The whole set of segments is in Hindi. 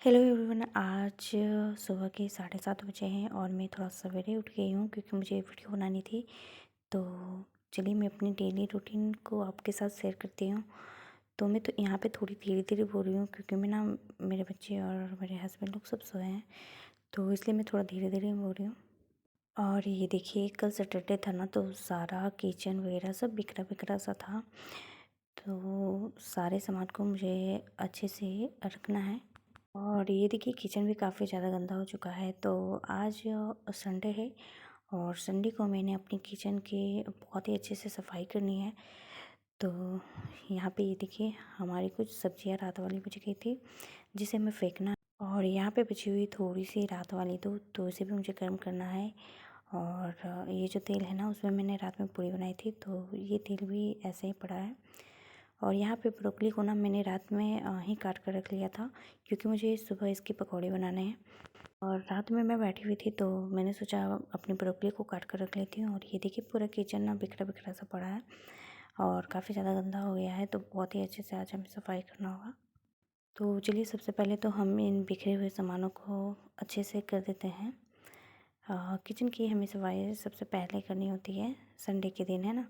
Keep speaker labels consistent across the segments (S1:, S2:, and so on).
S1: Hello everyone. आज सुबह के 7:30 बजे हैं और मैं थोड़ा सवेरे उठ गई हूँ क्योंकि मुझे वीडियो बनानी थी। तो चलिए मैं अपनी डेली रूटीन को आपके साथ शेयर करती हूँ। तो मैं तो यहाँ पे थोड़ी धीरे धीरे बोल रही हूँ क्योंकि मैं ना मेरे बच्चे और मेरे हस्बैंड लोग सब सोए हैं, तो इसलिए मैं थोड़ा धीरे धीरे बोल रही हूँ। और ये देखिए, कल सैटरडे था ना, तो सारा किचन वगैरह सब बिखरा बिखरा सा था। तो सारे सामान को मुझे अच्छे से रखना है। और ये देखिए, किचन भी काफ़ी ज़्यादा गंदा हो चुका है। तो आज संडे है और संडे को मैंने अपनी किचन की बहुत ही अच्छे से सफाई करनी है। तो यहाँ पे ये देखिए, हमारी कुछ सब्जियाँ रात वाली बच गई थी जिसे हमें फेंकना। और यहाँ पे बची हुई थोड़ी सी रात वाली दूध, तो इसे भी मुझे गर्म करना है। और ये जो तेल है ना, उसमें मैंने रात में पूड़ी बनाई थी, तो ये तेल भी ऐसे ही पड़ा है। और यहाँ पे ब्रोकली को ना मैंने रात में ही काट कर रख लिया था क्योंकि मुझे सुबह इसके पकौड़े बनाने हैं। और रात में मैं बैठी हुई थी तो मैंने सोचा अपनी ब्रोकली को काट कर रख लेती हूँ। और ये देखिए, पूरा किचन ना बिखरा बिखरा सा पड़ा है और काफ़ी ज़्यादा गंदा हो गया है, तो बहुत ही अच्छे से आज हमें सफाई करना होगा। तो चलिए, सबसे पहले तो हम इन बिखरे हुए सामानों को अच्छे से कर देते हैं। किचन की हमें सफाई सबसे पहले करनी होती है, संडे के दिन, है ना।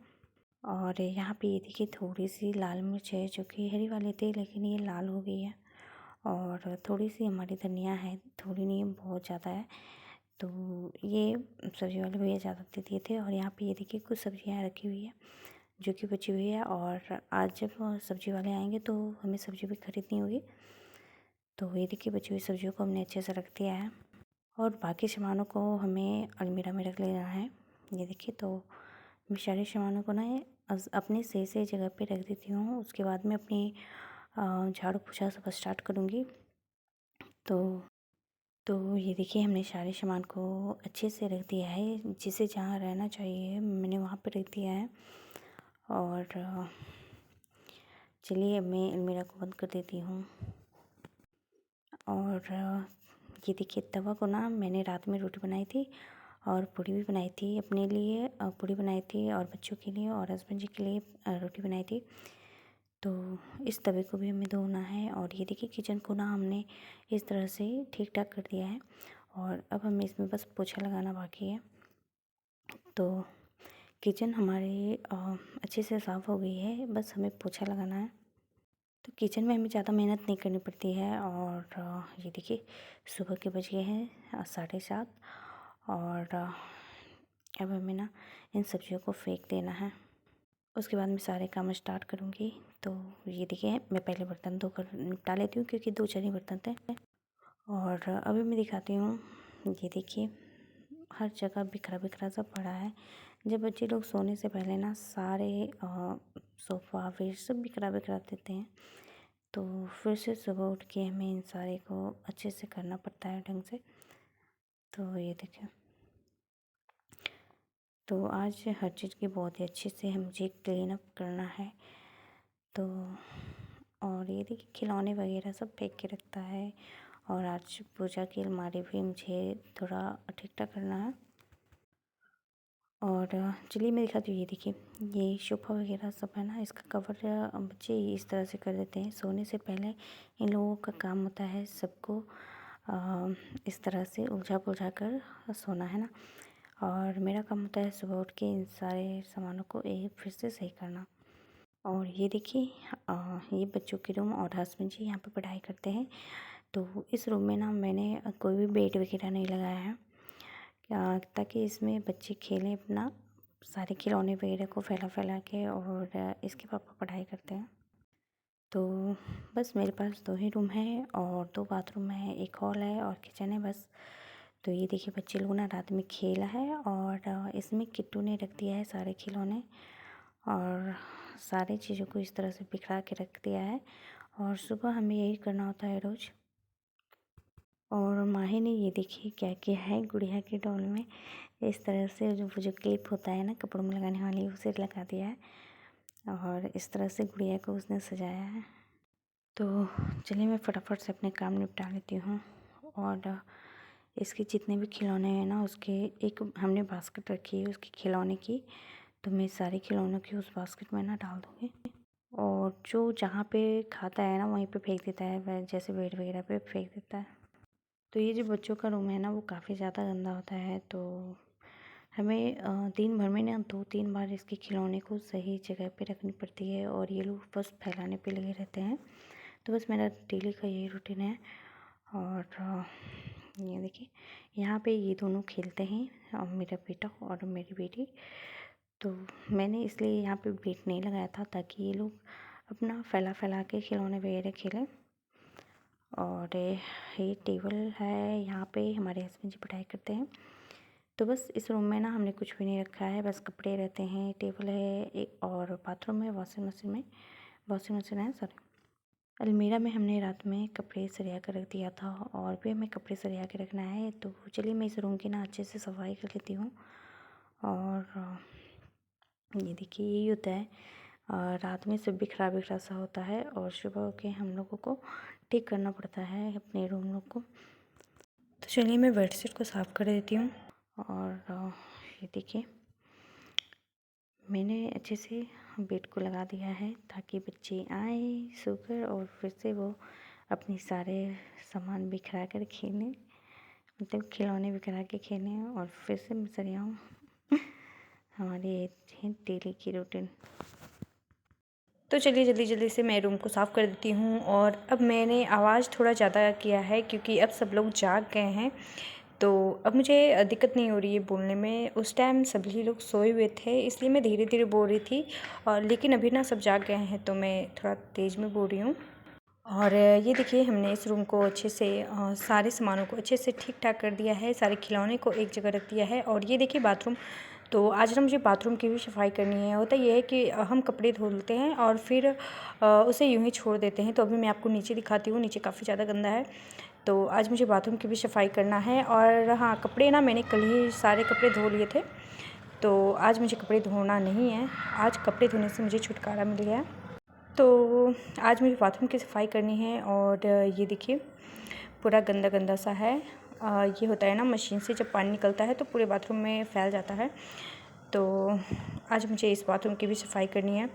S1: और यहाँ पे ये देखिए, थोड़ी सी लाल मिर्च है जो कि हरी वाली थी लेकिन ये लाल हो गई है। और थोड़ी सी हमारी धनिया है, थोड़ी नहीं बहुत ज़्यादा है। तो ये सब्ज़ी वाले भैया ज़्यादा दे दिए थे। और यहाँ पे ये देखिए, कुछ सब्जियाँ रखी हुई है जो कि बची हुई है। और आज जब सब्ज़ी वाले आएंगे तो हमें सब्ज़ी भी खरीदनी होगी। तो ये देखिए, बची हुई सब्जियों को हमने अच्छे से रख दिया है और बाकी सामानों को हमें अलमीरा में रख लेना है। ये देखिए, तो मैं सारे सामानों को ना अपनी सही सही जगह पे रख देती हूँ। उसके बाद मैं अपनी झाड़ू पोछा सब स्टार्ट करूँगी। तो ये देखिए, हमने सारे सामान को अच्छे से रख दिया है, जिसे जहाँ रहना चाहिए मैंने वहाँ पे रख दिया है। और चलिए, अब मैं अलमीरा को बंद कर देती हूँ। और ये देखिए, तवा को ना मैंने रात में रोटी बनाई थी और पूड़ी भी बनाई थी। अपने लिए पूड़ी बनाई थी और बच्चों के लिए और हस्बैंड जी के लिए रोटी बनाई थी। तो इस तवे को भी हमें धोना है। और ये देखिए, किचन को ना हमने इस तरह से ठीक ठाक कर दिया है और अब हमें इसमें बस पोछा लगाना बाकी है। तो किचन हमारी अच्छे से साफ़ हो गई है, बस हमें पोछा लगाना है। तो किचन में हमें ज़्यादा मेहनत नहीं करनी पड़ती है। और ये देखिए, सुबह के बज गए हैं 7:30। और अब हमें ना इन सब्जियों को फेंक देना है। उसके बाद मैं सारे काम स्टार्ट करूँगी। तो ये देखिए, मैं पहले बर्तन धोकर निपटा लेती हूँ क्योंकि 2-4 ही बर्तन थे। और अभी मैं दिखाती हूँ, ये देखिए, हर जगह बिखरा बिखरा सा पड़ा है। जब बच्चे लोग सोने से पहले ना सारे सोफ़ा फिर सब बिखरा बिखरा देते हैं, तो फिर से सुबह उठ के हमें इन सारे को अच्छे से करना पड़ता है ढंग से। तो ये देखिए, तो आज हर चीज़ की बहुत ही अच्छे से मुझे क्लीन अप करना है। तो और ये देखिए, खिलौने वगैरह सब फेंक के रखता है। और आज पूजा की अलमारी भी मुझे थोड़ा ठीक ठाक करना है। और चलिए मैं दिखाती हूँ। ये देखिए, ये सोफ़ा वगैरह सब है ना, इसका कवर बच्चे इस तरह से कर देते हैं सोने से पहले। इन लोगों का काम होता है सबको इस तरह से उलझा पुलझा कर सोना, है ना। और मेरा काम होता है सुबह उठ के इन सारे सामानों को एक फिर से सही करना। और ये देखिए, ये बच्चों के रूम और हस्बैंड जी यहाँ पे पढ़ाई करते हैं। तो इस रूम में ना मैंने कोई भी बेड वगैरह नहीं लगाया है ताकि इसमें बच्चे खेलें अपना सारे खिलौने वगैरह को फैला फैला के। और इसके पापा पढ़ाई करते हैं। तो बस मेरे पास 2 ही रूम है और 2 बाथरूम है, एक हॉल है और किचन है बस। तो ये देखिए, बच्चे लोग ना रात में खेला है और इसमें किट्टू ने रख दिया है सारे खिलौने और सारी चीज़ों को इस तरह से बिखरा के रख दिया है। और सुबह हमें यही करना होता है रोज़। और माही ने ये देखिए क्या किया है, गुड़िया के डॉल में इस तरह से जो क्लिप होता है ना कपड़ों में लगाने वाली, उसे लगा दिया है। और इस तरह से गुड़िया को उसने सजाया है। तो चलिए, मैं फटाफट से अपने काम निपटा लेती हूँ। और इसके जितने भी खिलौने हैं ना, उसके एक हमने बास्केट रखी है उसके खिलौने की। तो मैं सारे खिलौनों की उस बास्केट में ना डाल दूँगी। और जो जहाँ पे खाता है ना वहीं पे फेंक देता है, जैसे बेड वगैरह पे फेंक देता है। तो ये जो बच्चों का रूम है ना वो काफ़ी ज़्यादा गंदा होता है। तो हमें दिन भर में ना 2-3 बार इसके खिलौने को सही जगह पे रखनी पड़ती है और ये लोग बस फैलाने पे लगे रहते हैं। तो बस मेरा डेली का यही रूटीन है। और ये देखिए यहाँ पे ये दोनों खेलते हैं, मेरा बेटा और मेरी बेटी। तो मैंने इसलिए यहाँ पे बेट नहीं लगाया था ताकि ये लोग अपना फैला फैला के खिलौने वगैरह खेलें। और ये टेबल है, यहाँ पे हमारे हस्बैंड जी पढ़ाई करते हैं। तो बस इस रूम में ना हमने कुछ भी नहीं रखा है, बस कपड़े रहते हैं, टेबल है एक, और बाथरूम है, वॉशिंग मशीन है सॉरी। अलमीरा में हमने रात में कपड़े सरिया कर रख दिया था और भी हमें कपड़े सरिया के रखना है। तो चलिए मैं इस रूम की ना अच्छे से सफाई कर लेती हूँ। और ये देखिए यही होता है, रात में सब बिखरा बिखरा सा होता है और सुबह के हम लोगों को ठीक करना पड़ता है अपने रूम लोग को। तो चलिए मैं बेडशीट को साफ़ कर देती हूँ। और ये देखिए मैंने अच्छे से बेड को लगा दिया है ताकि बच्चे आए सोकर और फिर से वो अपने सारे सामान बिखरा कर खेलें, मतलब खिलौने बिखरा के खेलें और फिर से मैं सरियाऊँ। हमारी ये डेली की रूटीन। तो चलिए जल्दी जल्दी से मैं रूम को साफ़ कर देती हूँ। और अब मैंने आवाज़ थोड़ा ज़्यादा किया है क्योंकि अब सब लोग जाग गए हैं, तो अब मुझे दिक्कत नहीं हो रही है बोलने में। उस टाइम सभी लोग सोए हुए थे इसलिए मैं धीरे धीरे बोल रही थी, और लेकिन अभी ना सब जाग गए हैं तो मैं थोड़ा तेज़ में बोल रही हूँ। और ये देखिए हमने इस रूम को अच्छे से सारे सामानों को अच्छे से ठीक ठाक कर दिया है, सारे खिलौने को एक जगह रख दिया है। और ये देखिए बाथरूम, तो आज ना मुझे बाथरूम की भी सफाई करनी है। होता ये है कि हम कपड़े धो लेते हैं और फिर उसे यूं ही छोड़ देते हैं। तो अभी मैं आपको नीचे दिखाती हूँ, नीचे काफ़ी ज़्यादा गंदा है। तो आज मुझे बाथरूम की भी सफाई करना है। और हाँ, कपड़े ना मैंने कल ही सारे कपड़े धो लिए थे, तो आज मुझे कपड़े धोना नहीं है। आज कपड़े धोने से मुझे छुटकारा मिल गया। तो आज मुझे बाथरूम की सफाई करनी है। और ये देखिए पूरा गंदा गंदा सा है। ये होता है ना, मशीन से जब पानी निकलता है तो पूरे बाथरूम में फैल जाता है। तो आज मुझे इस बाथरूम की भी सफाई करनी है।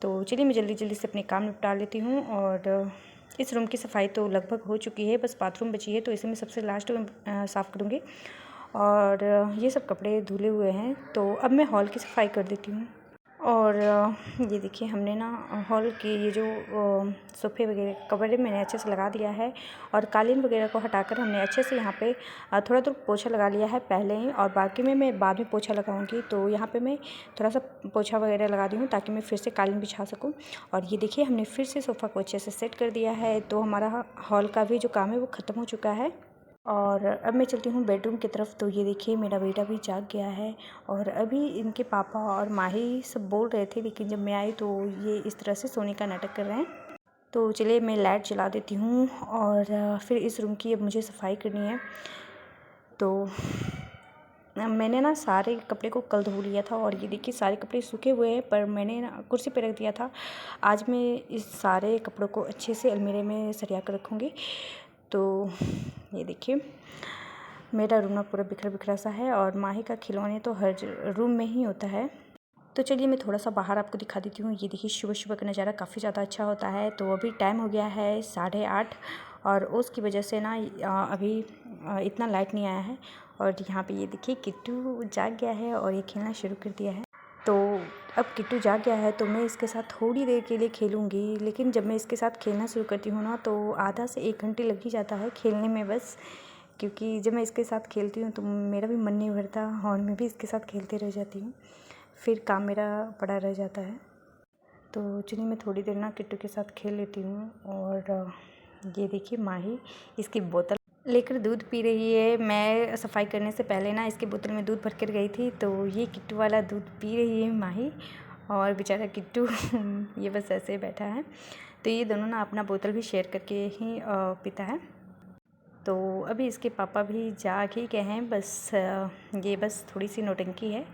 S1: तो चलिए मैं जल्दी जल्दी से अपने काम निपटा लेती हूँ। और इस रूम की सफाई तो लगभग हो चुकी है, बस बाथरूम बची है, तो इसे मैं सबसे लास्ट में साफ़ करूँगी। और ये सब कपड़े धुले हुए हैं, तो अब मैं हॉल की सफाई कर देती हूँ। और ये देखिए हमने ना हॉल के ये जो सोफ़े वगैरह कवर मैंने अच्छे से लगा दिया है, और कालीन वगैरह को हटाकर हमने अच्छे से यहाँ पे थोड़ा थोड़ा पोछा लगा लिया है पहले ही, और बाकी में मैं बाद में पोछा लगाऊंगी। तो यहाँ पे मैं थोड़ा सा पोछा वगैरह लगा दी हूँ ताकि मैं फिर से कालीन बिछा सकूँ। और ये देखिए हमने फिर से सोफ़ा को अच्छे से सेट कर दिया है, तो हमारा हॉल का भी जो काम है वो ख़त्म हो चुका है। और अब मैं चलती हूँ बेडरूम की तरफ। तो ये देखिए मेरा बेटा भी जाग गया है, और अभी इनके पापा और माही सब बोल रहे थे, लेकिन जब मैं आई तो ये इस तरह से सोने का नाटक कर रहे हैं। तो चलिए मैं लाइट जला देती हूँ, और फिर इस रूम की अब मुझे सफाई करनी है। तो मैंने ना सारे कपड़े को कल धो लिया था, और ये देखिए सारे कपड़े सूखे हुए हैं, पर मैंने ना कुर्सी पर रख दिया था। आज मैं इस सारे कपड़ों को अच्छे से अलमीरे में सरिया कर रखूँगी। तो ये देखिए मेरा रूम ना पूरा बिखरा बिखरा सा है, और माही का खिलौने तो हर रूम में ही होता है। तो चलिए मैं थोड़ा सा बाहर आपको दिखा देती हूँ। ये देखिए सुबह सुबह का नज़ारा काफ़ी ज़्यादा अच्छा होता है। तो अभी टाइम हो गया है 8:30, और उसकी वजह से ना अभी इतना लाइट नहीं आया है। और यहाँ पे ये देखिए किट्टू जाग गया है और ये खेलना शुरू कर दिया है। तो अब किट्टू जाग गया है तो मैं इसके साथ थोड़ी देर के लिए खेलूँगी, लेकिन जब मैं इसके साथ खेलना शुरू करती हूँ ना तो आधा से 1 घंटे लग ही जाता है खेलने में बस। क्योंकि जब मैं इसके साथ खेलती हूँ तो मेरा भी मन नहीं भरता, और मैं भी इसके साथ खेलते रह जाती हूँ, फिर काम मेरा पड़ा रह जाता है। तो चलिए मैं थोड़ी देर ना किट्टू के साथ खेल लेती हूँ। और ये देखिए माही इसकी बोतल लेकर दूध पी रही है। मैं सफाई करने से पहले ना इसकी बोतल में दूध भर कर गई थी, तो ये किट्टू वाला दूध पी रही है माही, और बेचारा किट्टू ये बस ऐसे ही बैठा है। तो ये दोनों ना अपना बोतल भी शेयर करके ही पीता है। तो अभी इसके पापा भी जाग ही गए हैं, बस ये बस थोड़ी सी नौटंकी है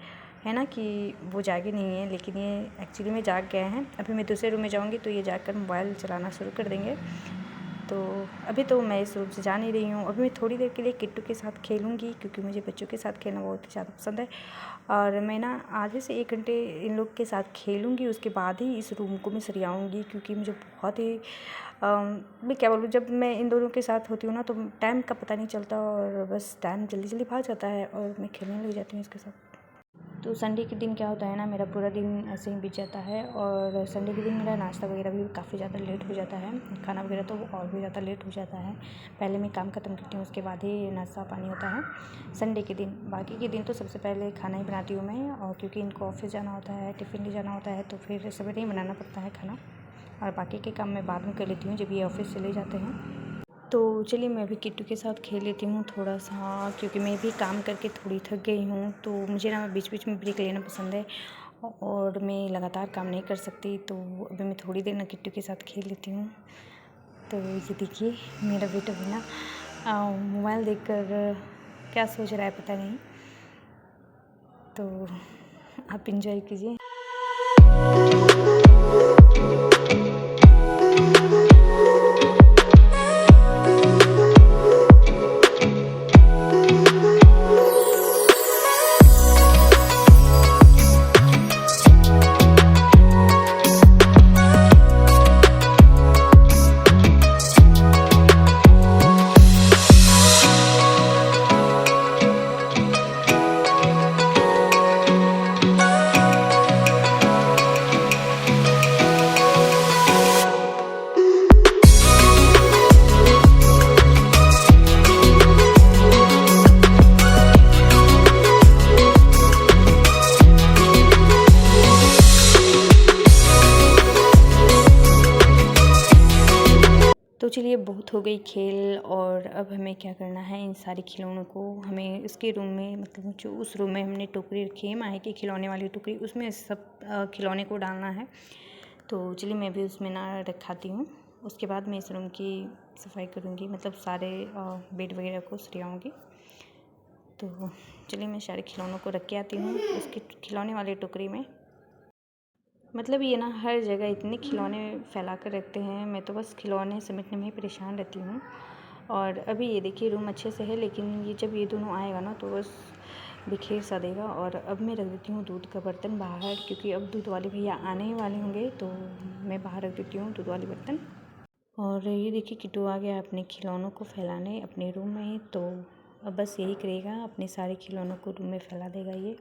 S1: ना, कि वो जागे नहीं हैं, लेकिन ये एक्चुअली में जाग गए हैं। अभी मैं दूसरे रूम में जाऊंगी तो ये जाकर मोबाइल चलाना शुरू कर देंगे। तो अभी तो मैं इस रूम से जा नहीं रही हूँ। अभी मैं थोड़ी देर के लिए किट्टू के साथ खेलूँगी क्योंकि मुझे बच्चों के साथ खेलना बहुत ही ज़्यादा पसंद है। और मैं ना आधे से 1 घंटे इन लोग के साथ खेलूँगी, उसके बाद ही इस रूम को मैं सरियाऊँगी क्योंकि मुझे बहुत ही मैं क्या बोलूँ, जब मैं इन दोनों के साथ होती हूँ ना तो टाइम का पता नहीं चलता और बस टाइम जल्दी जल्दी भाग जाता है और मैं खेलने लग जाती हूँ इसके साथ। तो संडे के दिन क्या होता है ना, मेरा पूरा दिन ऐसे ही बीत जाता है और संडे के दिन मेरा नाश्ता वगैरह भी काफ़ी ज़्यादा लेट हो जाता है, खाना वगैरह तो और भी ज़्यादा लेट हो जाता है। पहले मैं काम ख़त्म करती हूँ, उसके बाद ही नाश्ता पानी होता है संडे के दिन। बाकी के दिन तो सबसे पहले खाना ही बनाती हूँ मैं, और क्योंकि इनको ऑफिस जाना होता है, टिफ़िन ले जाना होता है, तो फिर सवेरे ही बनाना पड़ता है खाना, और बाकी के काम मैं बाद में कर लेती हूँ जब ये ऑफिस चले जाते हैं। तो चलिए मैं भी किट्टू के साथ खेल लेती हूँ थोड़ा सा, क्योंकि मैं भी काम करके थोड़ी थक गई हूँ। तो मुझे ना बीच बीच में ब्रेक लेना पसंद है और मैं लगातार काम नहीं कर सकती, तो अभी मैं थोड़ी देर ना किट्टू के साथ खेल लेती हूँ। तो ये देखिए मेरा बेटा भी ना मोबाइल देखकर क्या सोच रहा है पता नहीं, तो आप इंजॉय कीजिए। तो चलिए बहुत हो गई खेल, और अब हमें क्या करना है, इन सारे खिलौनों को हमें उसके रूम में, मतलब जो उस रूम में हमने टोकरी रखी है माहे की खिलौने वाली टोकरी, उसमें सब खिलौने को डालना है। तो चलिए मैं भी उसमें ना रखाती हूँ, उसके बाद मैं इस रूम की सफाई करूँगी, मतलब सारे बेड वगैरह को सरियाऊँगी। तो चलिए मैं सारे खिलौनों को रख के आती हूँ उसकी खिलौने वाली टोकरी में। मतलब ये ना हर जगह इतने खिलौने फैला कर रखते हैं, मैं तो बस खिलौने समेटने में ही परेशान रहती हूँ। और अभी ये देखिए रूम अच्छे से है, लेकिन ये जब ये दोनों आएगा ना तो बस बिखेर सा देगा। और अब मैं रख देती हूँ दूध का बर्तन बाहर, क्योंकि अब दूध वाले भैया आने ही वाले होंगे, तो मैं बाहर रख देती हूँ दूध वाले बर्तन। और ये देखिए किट्टू आ गया अपने खिलौनों को फैलाने अपने रूम में, तो अब बस यही करेगा, अपने सारे खिलौनों को रूम में फैला देगा ये,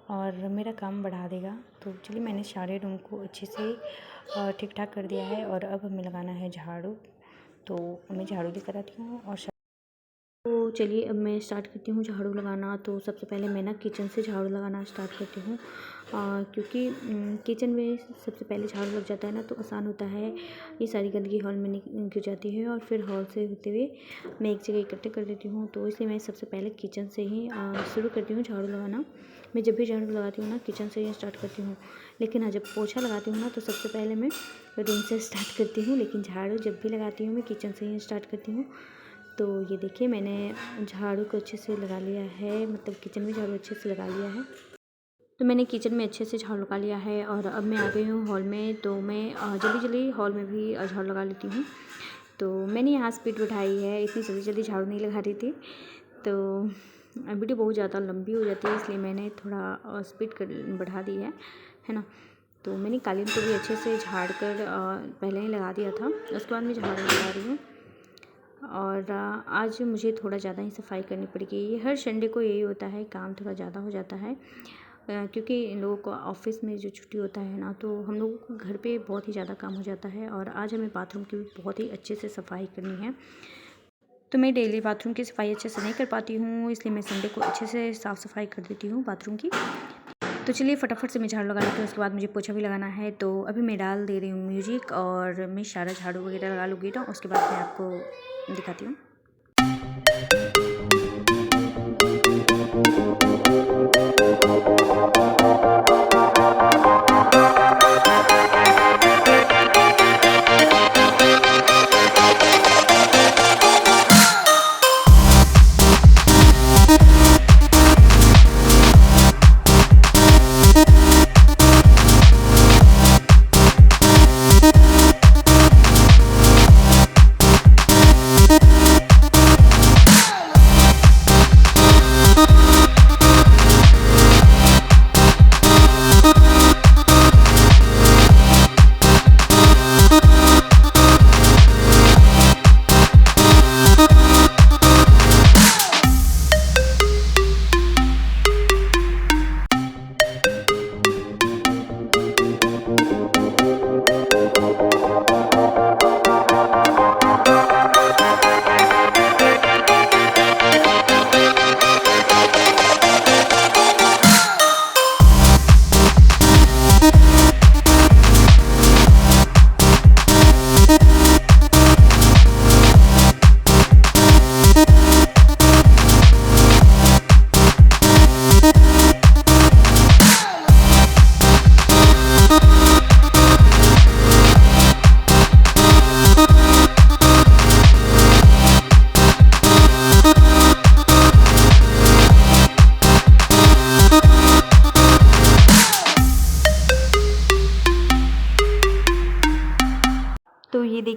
S1: और मेरा काम बढ़ा देगा। तो चलिए मैंने सारे रूम को अच्छे से ठीक ठाक कर दिया है, और अब हमें लगाना है झाड़ू। तो मैं झाड़ू लेकर आती हूँ और तो चलिए अब मैं स्टार्ट करती हूँ झाड़ू लगाना। तो सबसे पहले मैं ना किचन से झाड़ू लगाना स्टार्ट करती हूँ, क्योंकि किचन में सबसे पहले झाड़ू लग जाता है ना तो आसान होता है, ये सारी गंदगी हॉल में गिर जाती है और फिर हॉल से होते हुए मैं एक जगह इकट्ठे कर देती हूँ। तो इसलिए मैं सबसे पहले किचन से ही शुरू करती हूँ झाड़ू लगाना। मैं जब भी झाड़ू लगाती हूँ ना किचन से ही स्टार्ट करती हूँ, लेकिन हाँ जब पोछा लगाती हूँ ना तो सबसे पहले मैं रूम से स्टार्ट करती हूँ, लेकिन झाड़ू जब भी लगाती हूँ मैं किचन से ही स्टार्ट करती हूँ। तो ये देखिए मैंने झाड़ू को अच्छे से लगा लिया है, मतलब किचन में झाड़ू अच्छे से लगा लिया है। तो मैंने किचन में अच्छे से झाड़ू लगा लिया है और अब मैं आ गई हूँ हॉल में। तो मैं जल्दी जल्दी हॉल में भी झाड़ू लगा लेती हूँ। तो मैंने यहाँ स्पीड बढ़ाई है, इतनी जल्दी जल्दी झाड़ू नहीं लगा रही थी, तो वीडियो बहुत ज़्यादा लंबी हो जाती है, इसलिए मैंने थोड़ा स्पीड बढ़ा दी है ना। तो मैंने कालीन को भी अच्छे से झाड़ कर पहले ही लगा दिया था, उसके बाद मैं झाड़ू लगा रही हूँ। और आज मुझे थोड़ा ज़्यादा ही सफाई करनी पड़ेगी, हर संडे को यही होता है, काम थोड़ा ज़्यादा हो जाता है, क्योंकि इन लोगों को ऑफिस में जो छुट्टी होता है ना, तो हम लोगों को घर पे बहुत ही ज़्यादा काम हो जाता है। और आज हमें बाथरूम की भी बहुत ही अच्छे से सफाई करनी है। तो मैं डेली बाथरूम की सफाई अच्छे से नहीं कर पाती हूँ, इसलिए मैं संडे को अच्छे से साफ़ सफाई कर देती हूँ बाथरूम की। तो चलिए फटाफट से मैं झाड़ू लगा लेती हूँ, उसके बाद मुझे पोछा भी लगाना है। तो अभी मैं डाल दे रही हूँ म्यूजिक, और मैं सारा झाड़ू वगैरह लगा लूँगी ना, उसके बाद मैं आपको दिखाती हूँ।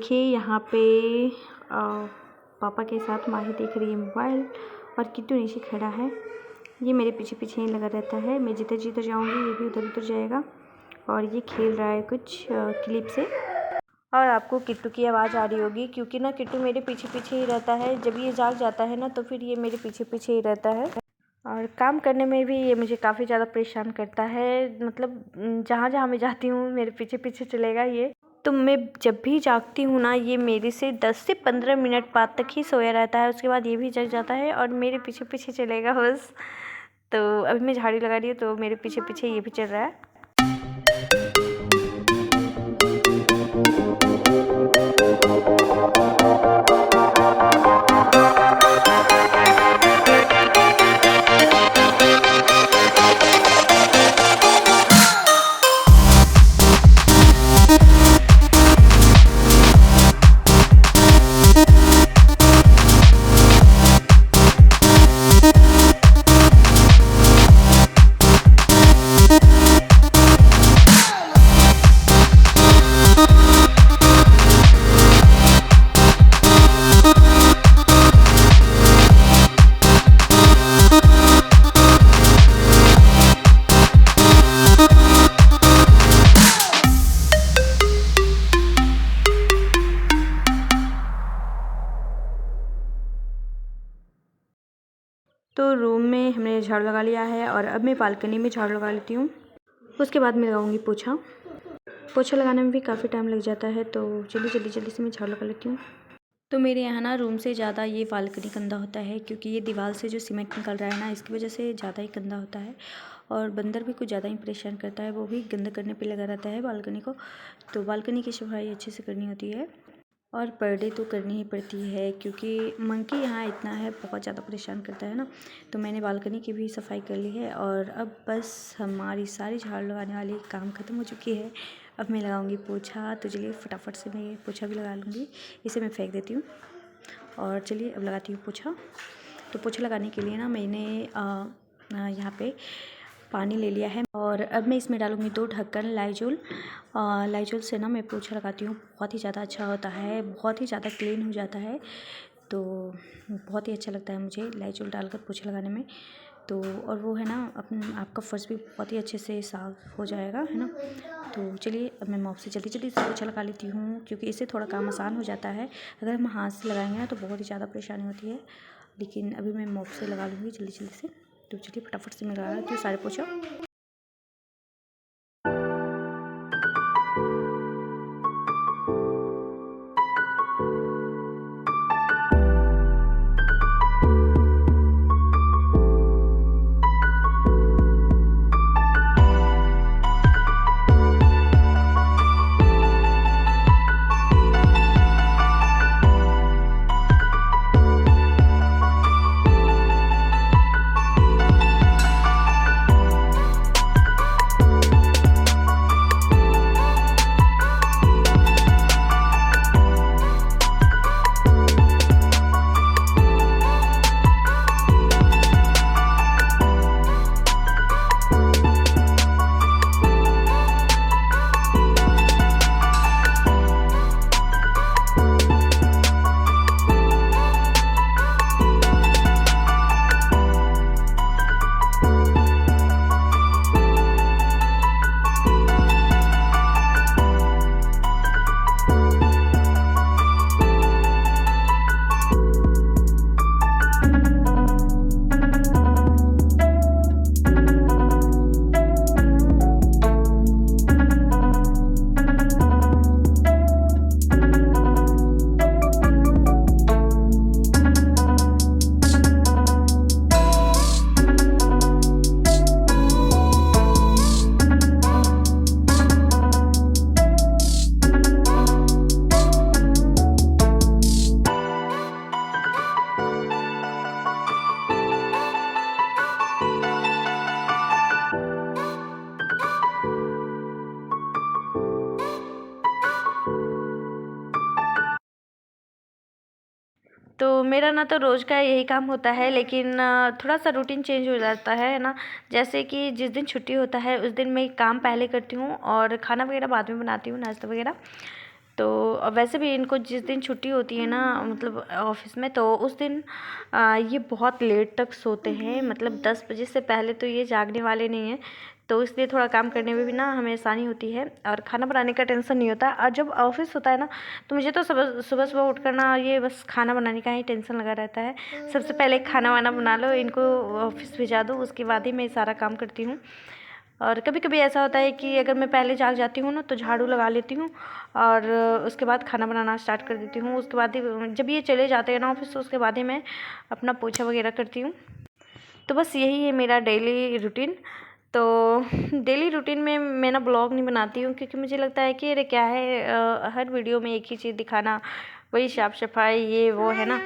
S1: देखिए यहाँ पे पापा के साथ माही देख रही है मोबाइल और किट्टू नीचे खड़ा है। ये मेरे पीछे पीछे ही लगा रहता है। मैं जिधर जिधर जाऊँगी ये भी उधर उधर जाएगा और ये खेल रहा है कुछ क्लिप से। और आपको किट्टू की आवाज़ आ रही होगी क्योंकि ना किट्टू मेरे पीछे पीछे ही रहता है। जब ये जाग जाता है ना तो फिर ये मेरे पीछे पीछे ही रहता है। और काम करने में भी ये मुझे काफ़ी ज़्यादा परेशान करता है। मतलब जहाँ जहाँ मैं जाती हूँ मेरे पीछे पीछे चलेगा ये। तो मैं जब भी जागती हूँ ना ये मेरे से 10 से 15 मिनट बाद तक ही सोया रहता है। उसके बाद ये भी जग जाता है और मेरे पीछे पीछे चलेगा बस। तो अभी मैं झाड़ू लगा रही हूँ तो मेरे पीछे पीछे ये भी चल रहा है। तो रूम में हमने झाड़ू लगा लिया है और अब मैं बालकनी में झाड़ू लगा लेती हूँ। उसके बाद मैं लगाऊंगी पोछा। पोछा लगाने में भी काफ़ी टाइम लग जाता है तो जल्दी जल्दी जल्दी से मैं झाड़ू लगा लेती हूँ। तो मेरे यहाँ ना रूम से ज़्यादा ये बालकनी गंदा होता है क्योंकि ये दीवार से जो सीमेंट निकल रहा है ना इसकी वजह से ज़्यादा ही गंदा होता है। और बंदर भी कुछ ज़्यादा ही परेशान करता है, वो भी गंदा करने पे लगा रहता है बालकनी को। तो बालकनी की सफाई अच्छे से करनी होती है और पर डे तो करनी ही पड़ती है क्योंकि मंकी यहाँ इतना है, बहुत ज़्यादा परेशान करता है ना। तो मैंने बालकनी की भी सफाई कर ली है और अब बस हमारी सारी झाड़ू लगाने वाली काम ख़त्म हो चुकी है। अब मैं लगाऊंगी पोछा। तो चलिए फटाफट से मैं पोछा भी लगा लूँगी। इसे मैं फेंक देती हूँ और चलिए अब लगाती हूँ पोछा। तो पोछा लगाने के लिए ना मैंने यहाँ पे पानी ले लिया है और अब मैं इसमें डालूँगी 2 ढक्कन लाइजोल। लाइजोल से ना मैं पोछा लगाती हूँ, बहुत ही ज़्यादा अच्छा होता है, बहुत ही ज़्यादा क्लीन हो जाता है। तो बहुत ही अच्छा लगता है मुझे लाइजोल डालकर पोछा लगाने में। तो और वो है ना आपका फर्श भी बहुत ही अच्छे से साफ़ हो जाएगा, है ना। तो चलिए अब मैं मॉप से जल्दी जल्दी से पोछा लगा लेती हूँ क्योंकि इससे थोड़ा काम आसान हो जाता है। अगर हम हाथ से लगाएंगे ना तो बहुत ही ज़्यादा परेशानी होती है, लेकिन अभी मैं मॉप से लगा लूँगी जल्दी जल्दी से। तो चलिए फटाफट से मैं लगा लेती हूँ सारे पोछा। तो मेरा ना तो रोज़ का यही काम होता है, लेकिन थोड़ा सा रूटीन चेंज हो जाता है ना। जैसे कि जिस दिन छुट्टी होता है उस दिन मैं काम पहले करती हूँ और खाना वगैरह बाद में बनाती हूँ, नाश्ता वगैरह। तो वैसे भी इनको जिस दिन छुट्टी होती है ना मतलब ऑफिस में, तो उस दिन ये बहुत लेट तक सोते हैं, मतलब 10 बजे से पहले तो ये जागने वाले नहीं हैं। तो इसलिए थोड़ा काम करने में भी ना हमें आसानी होती है और खाना बनाने का टेंशन नहीं होता। और जब ऑफिस होता है ना तो मुझे तो सुबह सुबह सुबह उठ कर ना ये बस खाना बनाने का ही टेंशन लगा रहता है। सबसे पहले खाना वाना बना लो, इनको ऑफिस भिजा दो, उसके बाद ही मैं सारा काम करती हूँ। और कभी कभी ऐसा होता है कि अगर मैं पहले जाग जाती हूँ ना तो झाड़ू लगा लेती हूँ और उसके बाद खाना बनाना स्टार्ट कर देती हूँ। उसके बाद ही जब ये चले जाते हैं ना ऑफिस तो उसके बाद ही मैं अपना पोछा वगैरह करती हूँ। तो बस यही है मेरा डेली रूटीन। तो डेली रूटीन में मैं ना ब्लॉग नहीं बनाती हूँ क्योंकि मुझे लगता है कि अरे क्या है, हर वीडियो में एक ही चीज़ दिखाना, वही साफ सफाई ये वो है ना।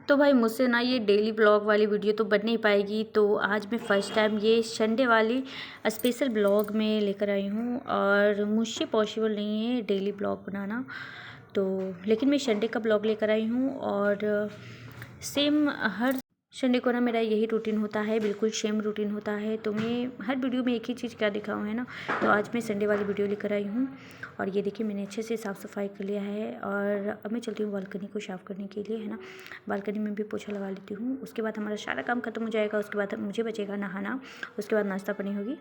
S1: तो भाई मुझसे ना ये डेली ब्लॉग वाली वीडियो तो बन नहीं पाएगी। तो आज मैं फ़र्स्ट टाइम ये संडे वाली स्पेशल ब्लॉग में लेकर आई हूँ और मुझसे पॉसिबल नहीं है डेली ब्लॉग बनाना। तो लेकिन मैं संडे का ब्लॉग लेकर आई हूँ और सेम हर संडे को ना मेरा यही रूटीन होता है, बिल्कुल सेम रूटीन होता है। तो मैं हर वीडियो में एक ही चीज़ क्या दिखाऊँ है ना। तो आज मैं संडे वाली वीडियो लेकर आई हूँ और ये देखिए मैंने अच्छे से साफ़ सफाई कर लिया है और अब मैं चलती हूँ बालकनी को साफ़ करने के लिए, है ना। बालकनी में भी पोछा लगा लेती हूँ, उसके बाद हमारा सारा काम खत्म हो जाएगा। उसके बाद मुझे बचेगा नहाना, उसके बाद नाश्ता पानी होगी।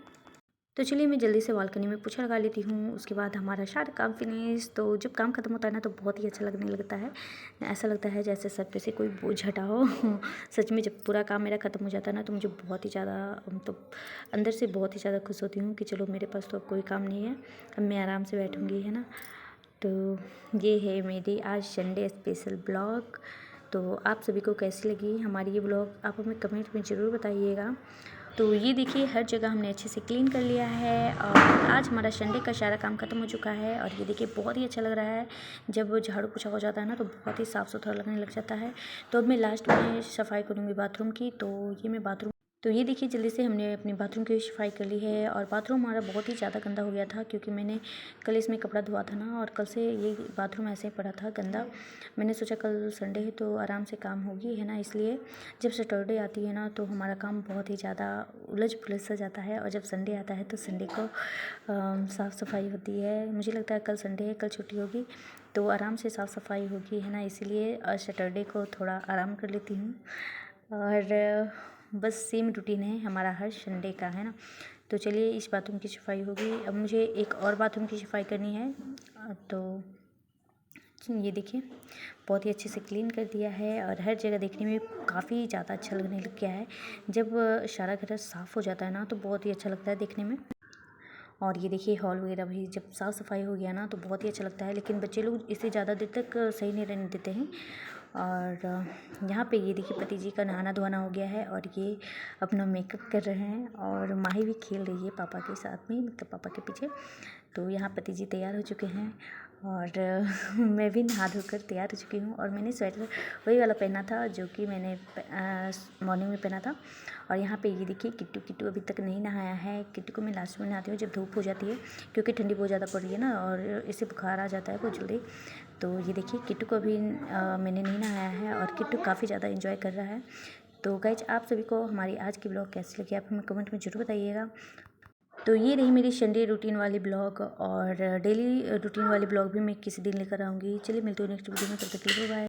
S1: तो चलिए मैं जल्दी से बालकनी में पोछा लगा लेती हूँ, उसके बाद हमारा सारा काम फिनिश। तो जब काम खत्म होता है ना तो बहुत ही अच्छा लगने लगता है, ऐसा लगता है जैसे सर पे से कोई बोझ हटा हो। सच में जब पूरा काम मेरा ख़त्म हो जाता है ना तो मुझे बहुत ही ज़्यादा मतलब अंदर से बहुत ही ज़्यादा खुश होती हूँ कि चलो मेरे पास तो अब कोई काम नहीं है, अब मैं आराम से बैठूँगी, है ना। तो ये है मेरी आज संडे स्पेशल ब्लॉग। तो आप सभी को कैसी लगी हमारी ये ब्लॉग, आप हमें कमेंट में ज़रूर बताइएगा। तो ये देखिए हर जगह हमने अच्छे से क्लीन कर लिया है और आज हमारा संडे का सारा काम खत्म हो चुका है। और ये देखिए बहुत ही अच्छा लग रहा है, जब झाड़ू पोछा हो जाता है ना तो बहुत ही साफ़ सुथरा लगने लग जाता है। तो अब मैं लास्ट में सफाई करूँगी बाथरूम की। तो ये मैं बाथरूम, तो ये देखिए जल्दी से हमने अपने बाथरूम की सफाई कर ली है। और बाथरूम हमारा बहुत ही ज़्यादा गंदा हो गया था क्योंकि मैंने कल इसमें कपड़ा धोआ था ना, और कल से ये बाथरूम ऐसे ही पड़ा था गंदा। मैंने सोचा कल संडे है तो आराम से काम होगी, है ना। इसलिए जब सैटरडे आती है ना तो हमारा काम बहुत ही ज़्यादा उलझ पुलझ सा जाता है, और जब संडे आता है तो संडे को साफ़ सफाई होती है। मुझे लगता है कल संडे है, कल छुट्टी होगी तो आराम से साफ़ सफाई होगी, है ना। इसीलिए सैटरडे को थोड़ा आराम कर लेती हूँ। और बस सेम रूटीन है हमारा हर संडे का, है ना। तो चलिए इस बाथरूम की सफाई होगी, अब मुझे एक और बाथरूम की सफाई करनी है। तो ये देखिए बहुत ही अच्छे से क्लीन कर दिया है और हर जगह देखने में काफ़ी ज़्यादा अच्छा लगने लग गया है। जब सारा घर साफ़ हो जाता है ना तो बहुत ही अच्छा लगता है देखने में। और ये देखिए हॉल वगैरह भी जब साफ़ सफाई हो गया ना तो बहुत ही अच्छा लगता है, लेकिन बच्चे लोग इसे ज़्यादा देर तक सही नहीं रहने देते हैं। और यहाँ पे ये देखिए पति जी का नहाना धोना हो गया है और ये अपना मेकअप कर रहे हैं और माही भी खेल रही है पापा के साथ में, मतलब पापा के पीछे। तो यहाँ पति जी तैयार हो चुके हैं और मैं भी नहा धोकर तैयार हो चुकी हूँ। और मैंने स्वेटर वही वाला पहना था जो कि मैंने मॉर्निंग में पहना था। और यहाँ पे ये देखिए किट्टू, किट्टू अभी तक नहीं नहाया है। किट्टू को मैं लास्ट में नहाती हूँ जब धूप हो जाती है, क्योंकि ठंडी बहुत ज़्यादा पड़ रही है ना और इसे बुखार आ जाता है बहुत जल्दी। तो ये देखिए किट्टू को अभी मैंने नहीं नहाया है और किट्टू काफ़ी ज़्यादा इंजॉय कर रहा है। तो गाइज आप सभी को हमारी आज की ब्लॉग कैसी लगी आप हमें कमेंट में ज़रूर बताइएगा। तो ये रही मेरी संडे रूटीन वाली ब्लॉग, और डेली रूटीन वाली ब्लॉग भी मैं किसी दिन लेकर आऊँगी। चलिए मिलते हैं नेक्स्ट वीडियो में, तब तक के लिए बाय।